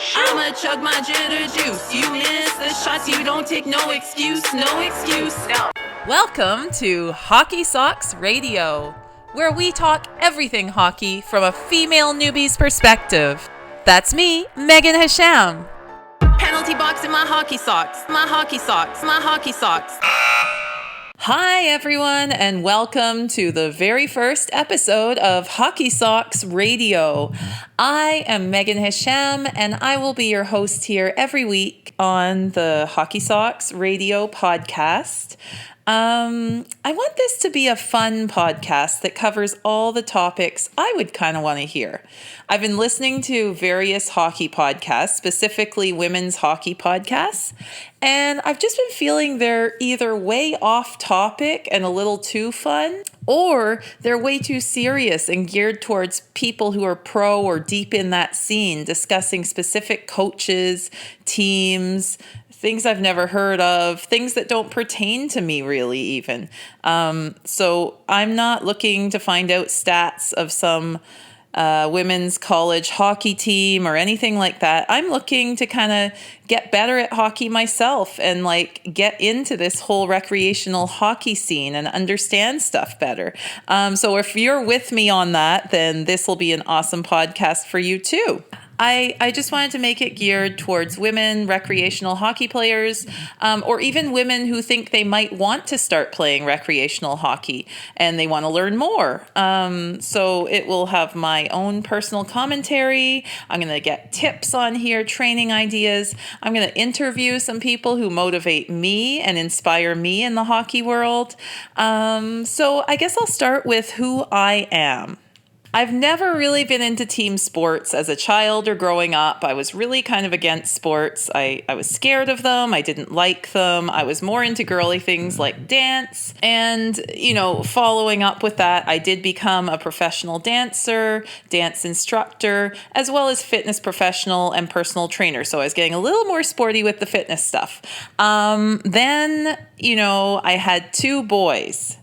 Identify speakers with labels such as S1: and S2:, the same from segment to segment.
S1: I'ma chug my jitter juice. You miss the shots, you don't take no excuse, no excuse. No.
S2: Welcome to Hockey Socks Radio, where we talk everything hockey from a female newbie's perspective. That's me, Megan Hasham.
S1: Penalty box in my hockey socks, my hockey socks, my hockey socks.
S2: Hi, everyone, and welcome to the very first episode of Hockey Socks Radio. I am Megan Hasham, and I will be your host here every week on the Hockey Socks Radio podcast. I want this to be a fun podcast that covers all the topics I would kind of want to hear. I've been listening to various hockey podcasts, specifically women's hockey podcasts, and I've just been feeling they're either way off topic and a little too fun, or they're way too serious and geared towards people who are pro or deep in that scene, discussing specific coaches, teams, things I've never heard of, things that don't pertain to me really even. So I'm not looking to find out stats of some women's college hockey team or anything like that. I'm looking to kind of get better at hockey myself and get into this whole recreational hockey scene and understand stuff better. So if you're with me on that, then this will be an awesome podcast for you too. I just wanted to make it geared towards women, recreational hockey players, or even women who think they might want to start playing recreational hockey and they want to learn more. So it will have my own personal commentary. I'm going to get tips on here, training ideas. I'm going to interview some people who motivate me and inspire me in the hockey world. So I guess I'll start with who I am. I've never really been into team sports as a child or growing up. I was really kind of against sports. I was scared of them. I didn't like them. I was more into girly things like dance. And, following up with that, I did become a professional dancer, dance instructor, as well as fitness professional and personal trainer. So I was getting a little more sporty with the fitness stuff. Then, I had two boys.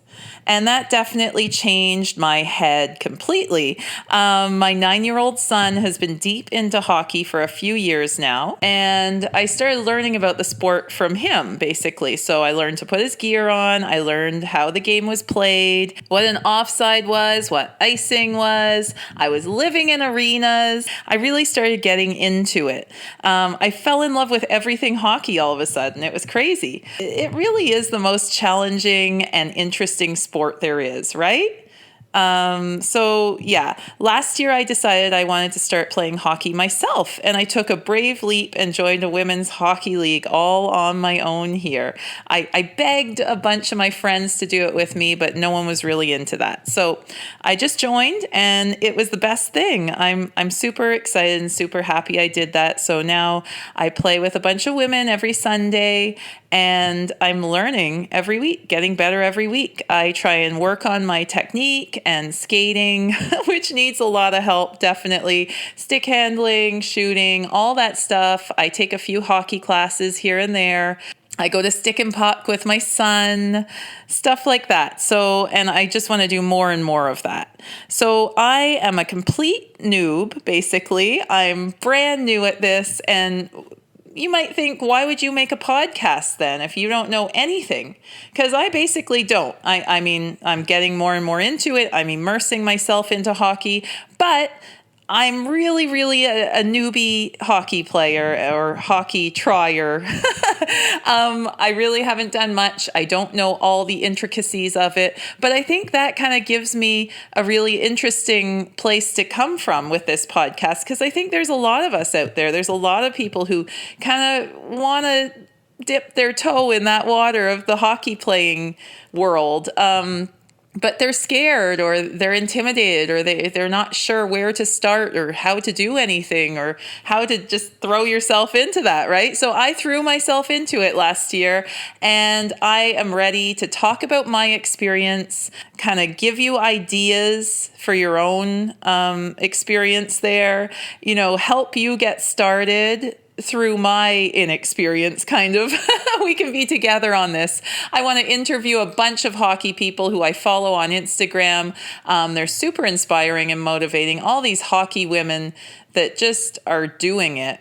S2: And that definitely changed my head completely. My 9-year-old son has been deep into hockey for a few years now. And I started learning about the sport from him, basically. So I learned to put his gear on. I learned how the game was played, what an offside was, what icing was. I was living in arenas. I really started getting into it. I fell in love with everything hockey all of a sudden. It was crazy. It really is the most challenging and interesting sport there is, right? Last year I decided I wanted to start playing hockey myself, and I took a brave leap and joined a women's hockey league all on my own here. I begged a bunch of my friends to do it with me, but no one was really into that. So I just joined, and it was the best thing. I'm super excited and super happy I did that. So now I play with a bunch of women every Sunday, and I'm learning every week, getting better every week. I try and work on my technique and skating, which needs a lot of help, definitely. Stick handling, shooting, all that stuff. I take a few hockey classes here and there. I go to stick and puck with my son, stuff like that. So, and I just want to do more and more of that. So I am a complete noob, basically. I'm brand new at this, and you might think, why would you make a podcast then if you don't know anything? Because I basically don't. I mean, I'm getting more and more into it. I'm immersing myself into hockey, but I'm really, really a newbie hockey player or hockey trier. I really haven't done much. I don't know all the intricacies of it, but I think that kind of gives me a really interesting place to come from with this podcast, because I think there's a lot of us out there. There's a lot of people who kind of want to dip their toe in that water of the hockey playing world. But they're scared, or they're intimidated, or they're not sure where to start or how to do anything or how to just throw yourself into that, right? So I threw myself into it last year, and I am ready to talk about my experience, kind of give you ideas for your own experience there, help you get started through my inexperience, kind of. We can be together on this. I want to interview a bunch of hockey people who I follow on Instagram. They're super inspiring and motivating. All these hockey women that just are doing it.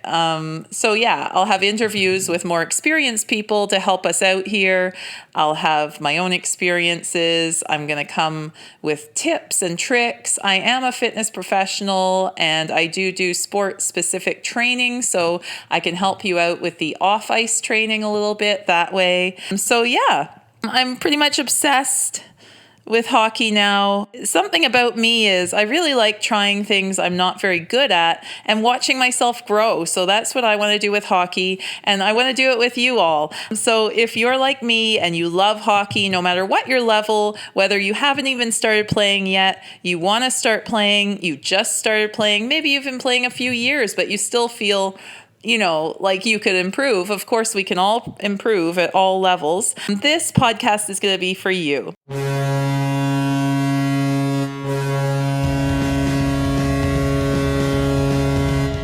S2: So yeah, I'll have interviews with more experienced people to help us out here. I'll have my own experiences. I'm going to come with tips and tricks. I am a fitness professional and I do sport-specific training, so I can help you out with the off-ice training a little bit that way. So yeah, I'm pretty much obsessed with hockey now. Something about me is I really like trying things I'm not very good at and watching myself grow. So that's what I want to do with hockey, and I want to do it with you all. So if you're like me and you love hockey, no matter what your level, whether you haven't even started playing yet, you want to start playing, you just started playing, maybe you've been playing a few years, but you still feel like you could improve. Of course, we can all improve at all levels. This podcast is going to be for you.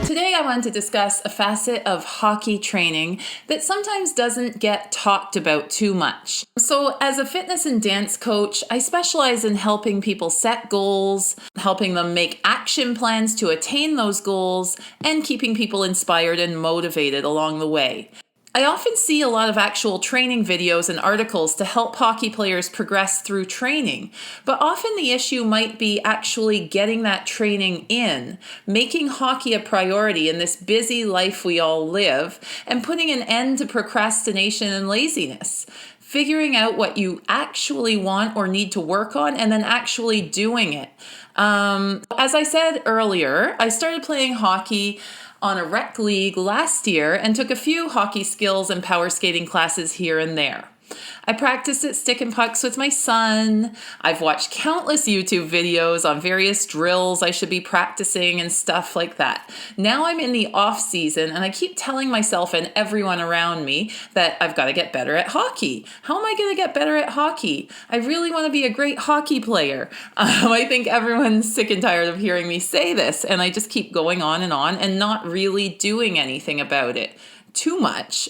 S2: Today, I wanted to discuss a facet of hockey training that sometimes doesn't get talked about too much. So as a fitness and dance coach, I specialize in helping people set goals, helping them make action plans to attain those goals, and keeping people inspired and motivated along the way. I often see a lot of actual training videos and articles to help hockey players progress through training, but often the issue might be actually getting that training in, making hockey a priority in this busy life we all live, and putting an end to procrastination and laziness. Figuring out what you actually want or need to work on and then actually doing it. As I said earlier, I started playing hockey on a rec league last year and took a few hockey skills and power skating classes here and there. I practiced at stick and pucks with my son. I've watched countless YouTube videos on various drills I should be practicing and stuff like that. Now I'm in the off season and I keep telling myself and everyone around me that I've got to get better at hockey. How am I going to get better at hockey? I really want to be a great hockey player. I think everyone's sick and tired of hearing me say this, and I just keep going on and not really doing anything about it too much.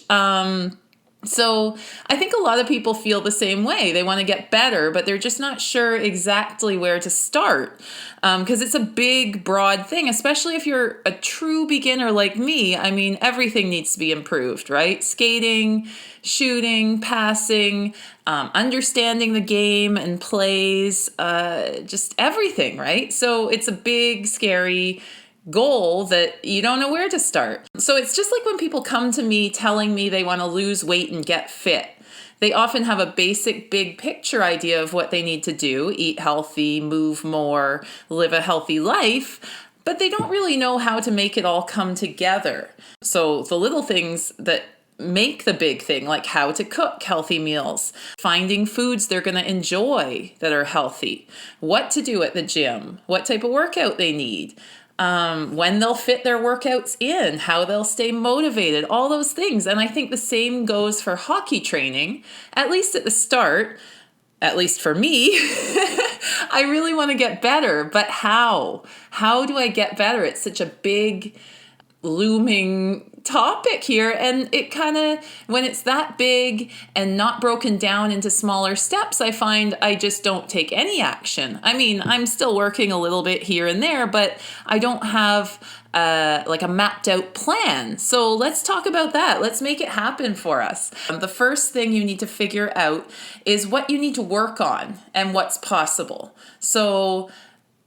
S2: So I think a lot of people feel the same way. They want to get better, but they're just not sure exactly where to start because it's a big, broad thing, especially if you're a true beginner like me. I mean, everything needs to be improved, right? Skating, shooting, passing, understanding the game and plays, just everything, right? So it's a big, scary goal that you don't know where to start. So it's just like when people come to me telling me they want to lose weight and get fit. They often have a basic big picture idea of what they need to do: eat healthy, move more, live a healthy life, but they don't really know how to make it all come together. So the little things that make the big thing, like how to cook healthy meals, finding foods they're going to enjoy that are healthy, what to do at the gym, what type of workout they need, when they'll fit their workouts in, how they'll stay motivated, all those things. And I think the same goes for hockey training, at least at the start, at least for me. I really want to get better, but how? How do I get better? It's such a big, looming topic here, and it kind of, when it's that big and not broken down into smaller steps, I find I just don't take any action. I mean, I'm still working a little bit here and there, but I don't have like a mapped out plan. So let's talk about that. Let's make it happen for us. The first thing you need to figure out is what you need to work on and what's possible. So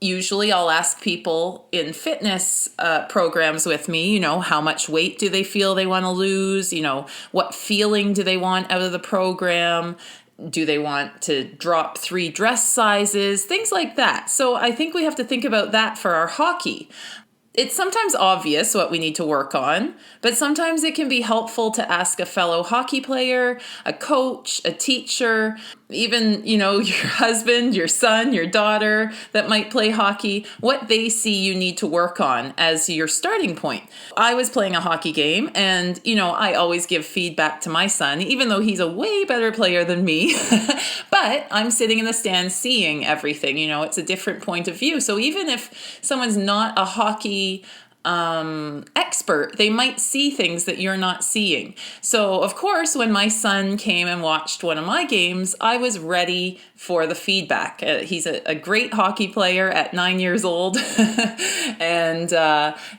S2: usually I'll ask people in fitness programs with me, how much weight do they feel they want to lose? What feeling do they want out of the program? Do they want to drop 3 dress sizes? Things like that. So I think we have to think about that for our hockey. It's sometimes obvious what we need to work on, but sometimes it can be helpful to ask a fellow hockey player, a coach, a teacher, even, your husband, your son, your daughter that might play hockey, what they see you need to work on as your starting point. I was playing a hockey game and, I always give feedback to my son, even though he's a way better player than me, but I'm sitting in the stands seeing everything, it's a different point of view. So even if someone's not a hockey expert. They might see things that you're not seeing. So, of course, when my son came and watched one of my games, I was ready for the feedback. He's a great hockey player at 9 years old. And,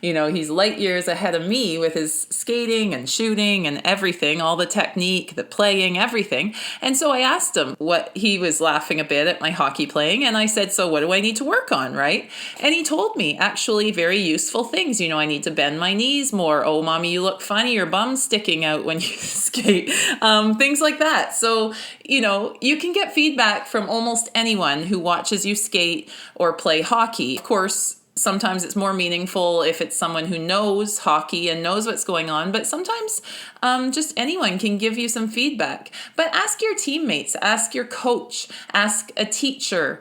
S2: he's light years ahead of me with his skating and shooting and everything, all the technique, the playing, everything. And so I asked him he was laughing a bit at my hockey playing. And I said, so what do I need to work on, right? And he told me actually very useful things. I need to bend my knees more. Oh, mommy, you look funny. Your bum's sticking out when you skate. Things like that. So, you can get feedback from almost anyone who watches you skate or play hockey. Of course, sometimes it's more meaningful if it's someone who knows hockey and knows what's going on, but sometimes just anyone can give you some feedback. But ask your teammates, ask your coach, ask a teacher,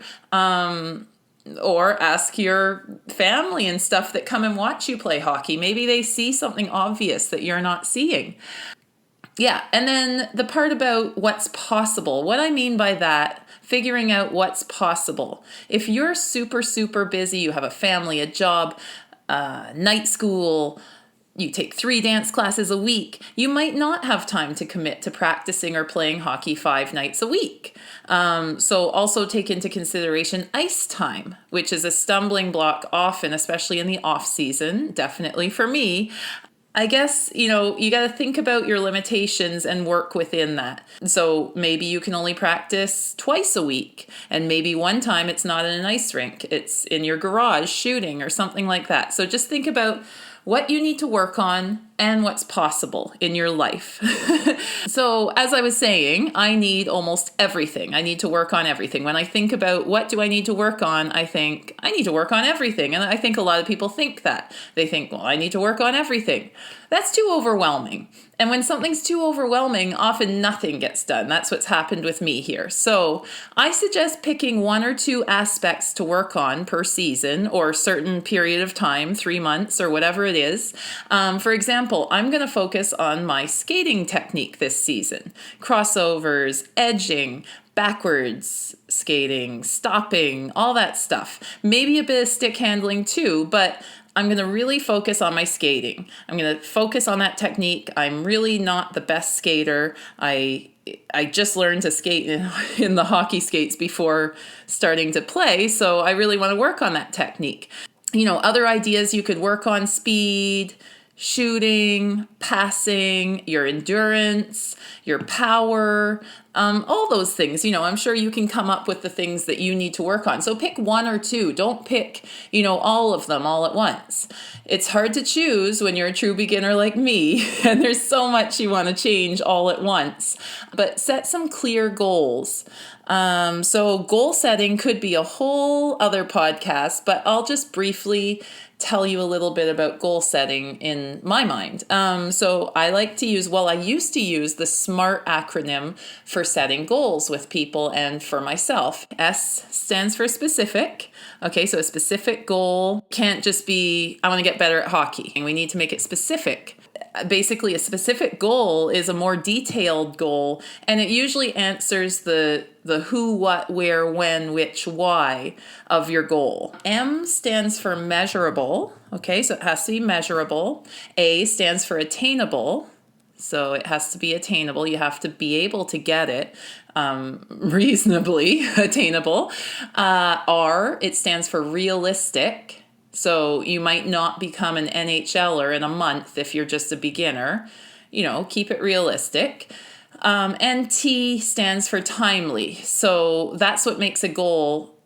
S2: or ask your family and stuff that come and watch you play hockey. Maybe they see something obvious that you're not seeing. Yeah, and then the part about what's possible. What I mean by that, figuring out what's possible. If you're super, super busy, you have a family, a job, night school, you take 3 dance classes a week, you might not have time to commit to practicing or playing hockey 5 nights a week. So also take into consideration ice time, which is a stumbling block often, especially in the off season, definitely for me. I guess, you got to think about your limitations and work within that. So maybe you can only practice twice a week, and maybe one time it's not in an ice rink, it's in your garage shooting or something like that. So just think about what you need to work on and what's possible in your life. So as I was saying, I need almost everything. I need to work on everything. When I think about what do I need to work on, I think I need to work on everything. And I think a lot of people think that. They think, well, I need to work on everything. That's too overwhelming. And when something's too overwhelming, often nothing gets done. That's what's happened with me here. So I suggest picking 1 or 2 aspects to work on per season or certain period of time, 3 months or whatever it is. For example, I'm going to focus on my skating technique this season. Crossovers, edging, backwards skating, stopping, all that stuff. Maybe a bit of stick handling too, but I'm going to really focus on my skating. I'm going to focus on that technique. I'm really not the best skater. I just learned to skate in the hockey skates before starting to play, so I really want to work on that technique. Other ideas you could work on: speed, shooting, passing, your endurance, your power, all those things. I'm sure you can come up with the things that you need to work on. So pick 1 or 2. Don't pick, all of them all at once. It's hard to choose when you're a true beginner like me, and there's so much you want to change all at once. But set some clear goals. So goal setting could be a whole other podcast, but I'll just briefly tell you a little bit about goal setting in my mind. So I used to use the SMART acronym for setting goals with people and for myself. S stands for specific. Okay, so a specific goal can't just be, I want to get better at hockey. And we need to make it specific. Basically, a specific goal is a more detailed goal, and it usually answers the who, what, where, when, which, why of your goal. M stands for measurable. Okay, so it has to be measurable. A stands for attainable. So it has to be attainable. You have to be able to get it reasonably attainable. R, it stands for realistic. So you might not become an NHLer in a month if you're just a beginner. Keep it realistic. And T stands for timely. So that's what makes a goal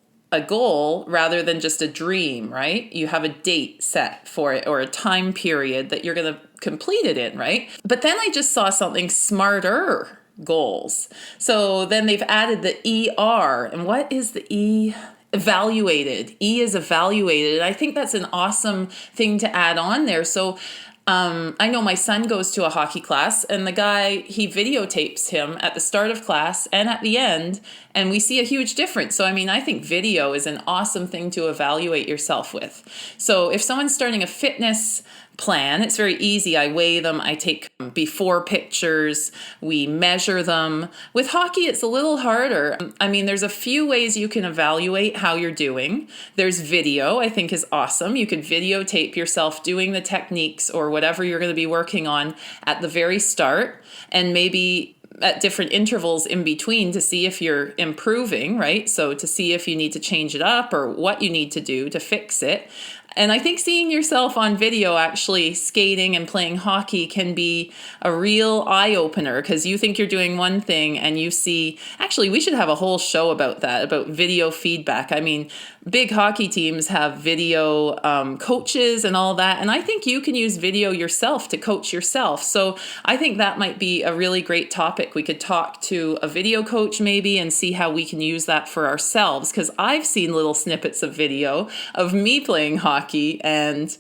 S2: rather than just a dream, right? You have a date set for it or a time period that you're going to complete it in, right? But then I just saw something smarter goals. So then they've added the ER. And what is the E? Evaluated. E is evaluated. And I think that's an awesome thing to add on there. So I know my son goes to a hockey class, and the guy, he videotapes him at the start of class and at the end, and we see a huge difference. So, I think video is an awesome thing to evaluate yourself with. So if someone's starting a fitness plan. It's very easy. I weigh them. I take before pictures. We measure them. With hockey, it's a little harder. I mean, there's a few ways you can evaluate how you're doing. There's video, I think is awesome. You could videotape yourself doing the techniques or whatever you're going to be working on at the very start, and maybe at different intervals in between to see if you're improving, right? So to see if you need to change it up or what you need to do to fix it. And I think seeing yourself on video actually skating and playing hockey can be a real eye-opener, because you think you're doing one thing and you see, actually, we should have a whole show about that, about video feedback. I mean, big hockey teams have video coaches and all that. And I think you can use video yourself to coach yourself. So I think that might be a really great topic. We could talk to a video coach maybe and see how we can use that for ourselves, because I've seen little snippets of video of me playing hockey and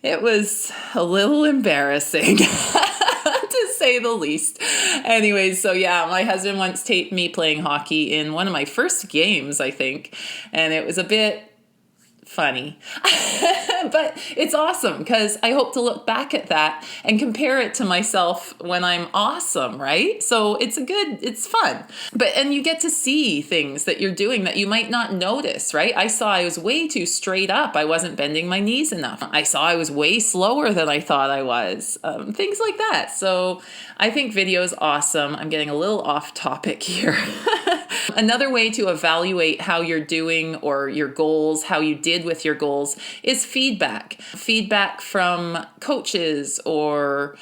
S2: it was a little embarrassing to say the least. Anyways, so yeah, my husband once taped me playing hockey in one of my first games, I think, and it was a bit funny. But it's awesome because I hope to look back at that and compare it to myself when I'm awesome, right? So it's fun. And you get to see things that you're doing that you might not notice, right? I saw I was way too straight up. I wasn't bending my knees enough. I saw I was way slower than I thought I was. Things like that. So I think video is awesome. I'm getting a little off topic here. Another way to evaluate how you're doing or your goals, how you did with your goals, is feedback. Feedback from coaches or,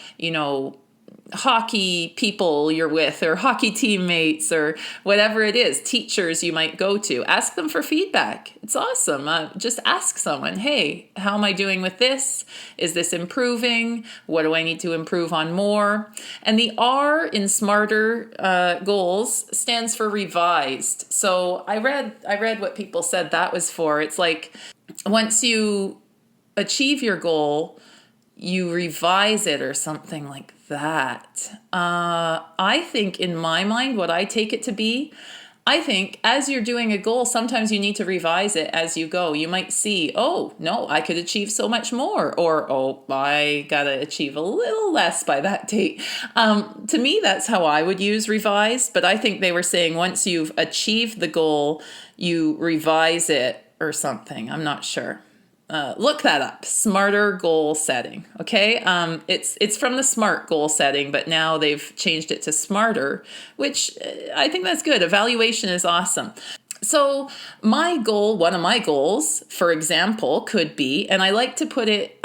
S2: hockey people you're with or hockey teammates or whatever it is, teachers you might go to. Ask them for feedback. It's awesome. Just ask someone, hey, how am I doing with this? Is this improving? What do I need to improve on more? And the R in SMARTER goals stands for revised. So I read what people said that was for. It's like once you achieve your goal, you revise it or something like that. I think in my mind, what I take it to be, I think as you're doing a goal, sometimes you need to revise it as you go. You might see, oh, no, I could achieve so much more. Or, oh, I got to achieve a little less by that date. To me, that's how I would use revise. But I think they were saying once you've achieved the goal, you revise it or something. I'm not sure. Look that up. SMARTER goal setting. Okay. It's from the SMART goal setting, but now they've changed it to SMARTER, which I think that's good. Evaluation is awesome. So my goal, one of my goals, for example, could be, and I like to put it,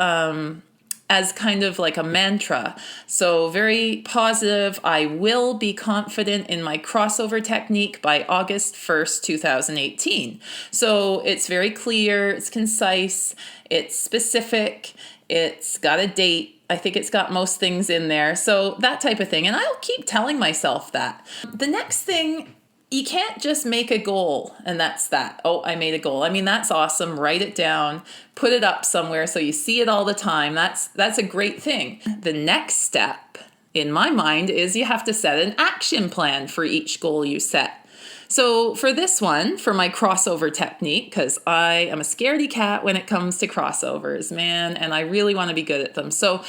S2: as kind of like a mantra. So very positive. I will be confident in my crossover technique by August 1st, 2018. So it's very clear, it's concise, it's specific, it's got a date. I think it's got most things in there. So that type of thing. And I'll keep telling myself that. The next thing, you can't just make a goal and that's that. Oh, I made a goal. I mean, that's awesome. Write it down, put it up somewhere so you see it all the time. That's a great thing. The next step in my mind is you have to set an action plan for each goal you set. So for this one, for my crossover technique, because I am a scaredy cat when it comes to crossovers, man, and I really want to be good at them. So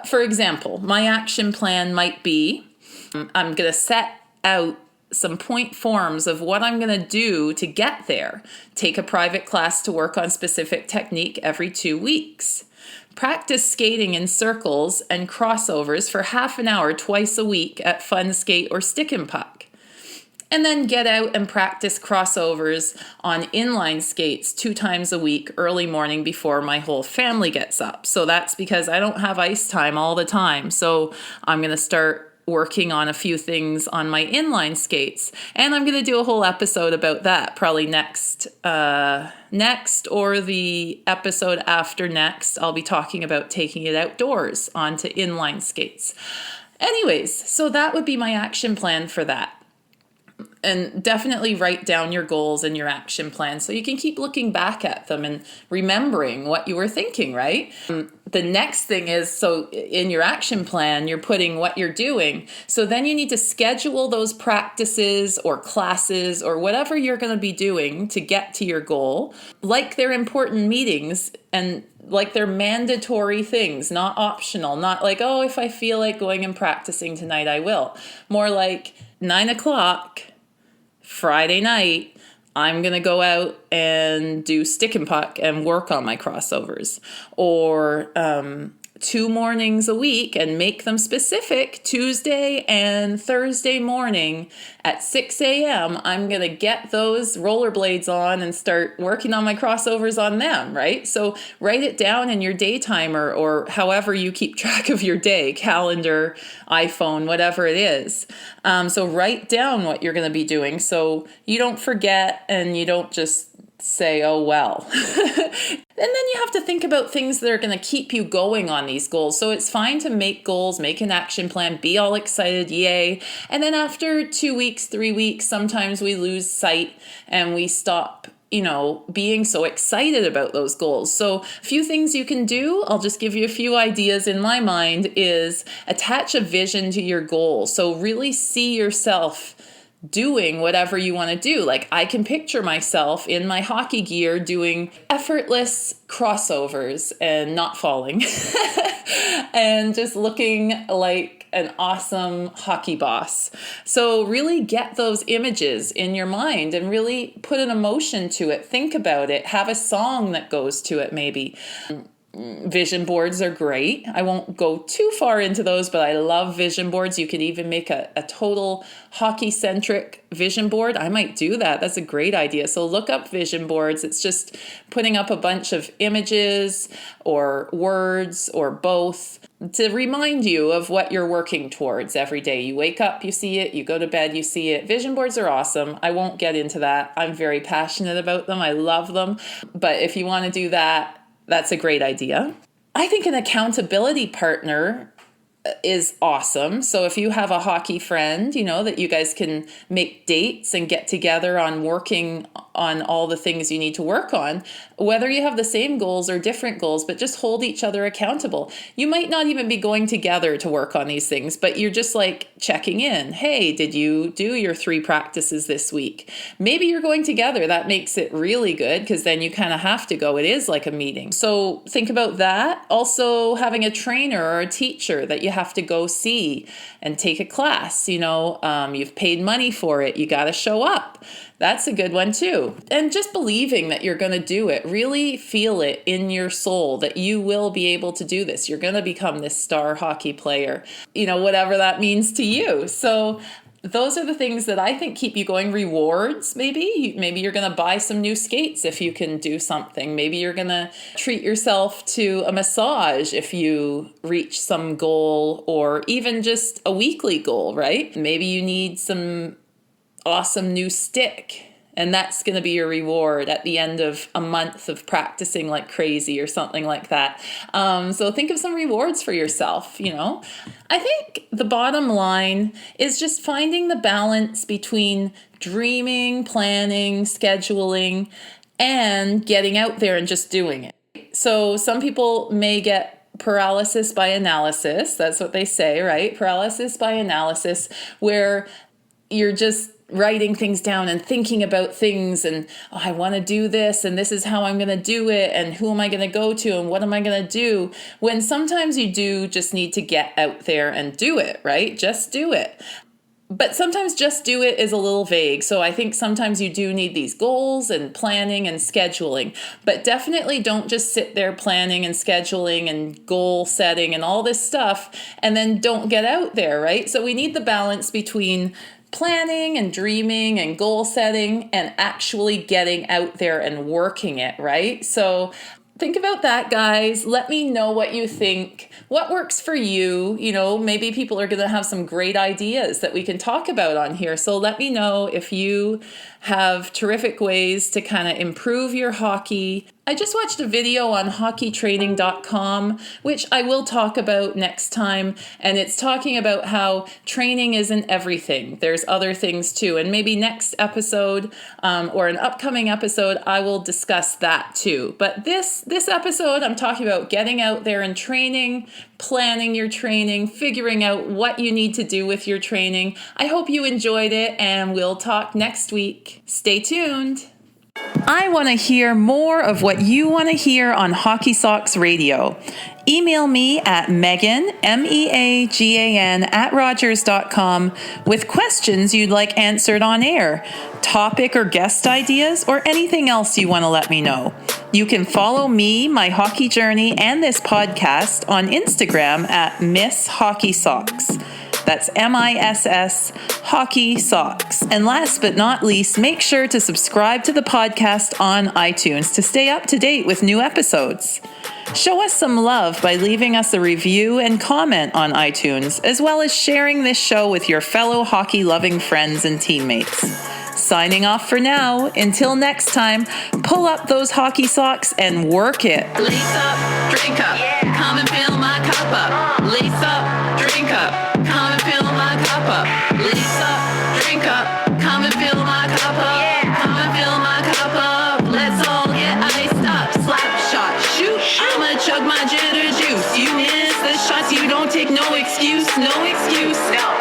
S2: for example, my action plan might be, I'm going to set out some point forms of what I'm going to do to get there. Take a private class to work on specific technique every 2 weeks. Practice skating in circles and crossovers for half an hour twice a week at Fun Skate or Stick and Puck. And then get out and practice crossovers on inline skates 2 times a week early morning before my whole family gets up. So that's because I don't have ice time all the time. So I'm going to start working on a few things on my inline skates. And I'm going to do a whole episode about that, probably next or the episode after next. I'll be talking about taking it outdoors onto inline skates. Anyways, so that would be my action plan for that. And definitely write down your goals and your action plan so you can keep looking back at them and remembering what you were thinking, right? The next thing is, so in your action plan, you're putting what you're doing. So then you need to schedule those practices or classes or whatever you're going to be doing to get to your goal, like they're important meetings and like they're mandatory things, not optional, not like, oh, if I feel like going and practicing tonight, I will. More like 9 o'clock, Friday night, I'm going to go out and do stick and puck and work on my crossovers. Or 2 mornings a week and make them specific. Tuesday and Thursday morning at 6 a.m., I'm going to get those rollerblades on and start working on my crossovers on them, right? So write it down in your day timer or however you keep track of your day, calendar, iPhone, whatever it is. So write down what you're going to be doing so you don't forget and you don't just say, oh, well. And then you have to think about things that are going to keep you going on these goals. So it's fine to make goals, make an action plan, be all excited, yay. And then after 2 weeks, 3 weeks, sometimes we lose sight and we stop, being so excited about those goals. So a few things you can do, I'll just give you a few ideas in my mind, is attach a vision to your goal. So really see yourself doing whatever you want to do. Like I can picture myself in my hockey gear doing effortless crossovers and not falling and just looking like an awesome hockey boss. So really get those images in your mind and really put an emotion to it. Think about it. Have a song that goes to it maybe. Vision boards are great. I won't go too far into those, but I love vision boards. You could even make a total hockey-centric vision board. I might do that. That's a great idea. So look up vision boards. It's just putting up a bunch of images or words or both to remind you of what you're working towards every day. You wake up, you see it. You go to bed, you see it. Vision boards are awesome. I won't get into that. I'm very passionate about them. I love them. But if you want to do that, that's a great idea. I think an accountability partner is awesome. So if you have a hockey friend, that you guys can make dates and get together on working on all the things you need to work on, whether you have the same goals or different goals, but just hold each other accountable. You might not even be going together to work on these things, but you're just like checking in. Hey, did you do your 3 practices this week? Maybe you're going together. That makes it really good because then you kind of have to go. It is like a meeting. So think about that. Also having a trainer or a teacher that you have to go see and take a class. You've paid money for it. You got to show up. That's a good one too. And just believing that you're going to do it. Really feel it in your soul that you will be able to do this. You're going to become this star hockey player, whatever that means to you. So those are the things that I think keep you going. Rewards, maybe you're going to buy some new skates if you can do something. Maybe you're going to treat yourself to a massage if you reach some goal, or even just a weekly goal, right? Maybe you need some awesome new stick, and that's going to be your reward at the end of a month of practicing like crazy or something like that. So think of some rewards for yourself. I think the bottom line is just finding the balance between dreaming, planning, scheduling, and getting out there and just doing it. So some people may get paralysis by analysis. That's what they say, right? Paralysis by analysis, where you're just writing things down and thinking about things and, I want to do this and this is how I'm going to do it and who am I going to go to and what am I going to do, when sometimes you do just need to get out there and do it, right? Just do it. But sometimes just do it is a little vague. So I think sometimes you do need these goals and planning and scheduling, but definitely don't just sit there planning and scheduling and goal setting and all this stuff and then don't get out there, right? So we need the balance between planning and dreaming and goal setting and actually getting out there and working it, right? So think about that, guys. Let me know what you think. What works for you? Maybe people are going to have some great ideas that we can talk about on here. So let me know if you have terrific ways to kind of improve your hockey I just watched a video on hockeytraining.com, which I will talk about next time. And it's talking about how training isn't everything. There's other things too. And maybe next episode or an upcoming episode, I will discuss that too. But this episode, I'm talking about getting out there and training, planning your training, figuring out what you need to do with your training. I hope you enjoyed it, and we'll talk next week. Stay tuned. I want to hear more of what you want to hear on Hockey Socks Radio. Email me at Megan, MEAGAN, @Rogers.com with questions you'd like answered on air, topic or guest ideas, or anything else you want to let me know. You can follow me, my hockey journey, and this podcast on Instagram at Miss Hockey Socks. That's MISS Hockey Socks. And last but not least, make sure to subscribe to the podcast on iTunes to stay up to date with new episodes. Show us some love by leaving us a review and comment on iTunes, as well as sharing this show with your fellow hockey-loving friends and teammates. Signing off for now. Until next time, pull up those hockey socks and work it.
S1: Lace up, drink up, come and fill my cup up. Lace up, drink up, come and fill my cup up. Lace up, drink up, come and fill my cup up. Come and fill my cup up. Let's all get iced up. Slap shot, shoot. I'ma chug my jitter juice. You miss the shots, you don't take no excuse, no excuse. No.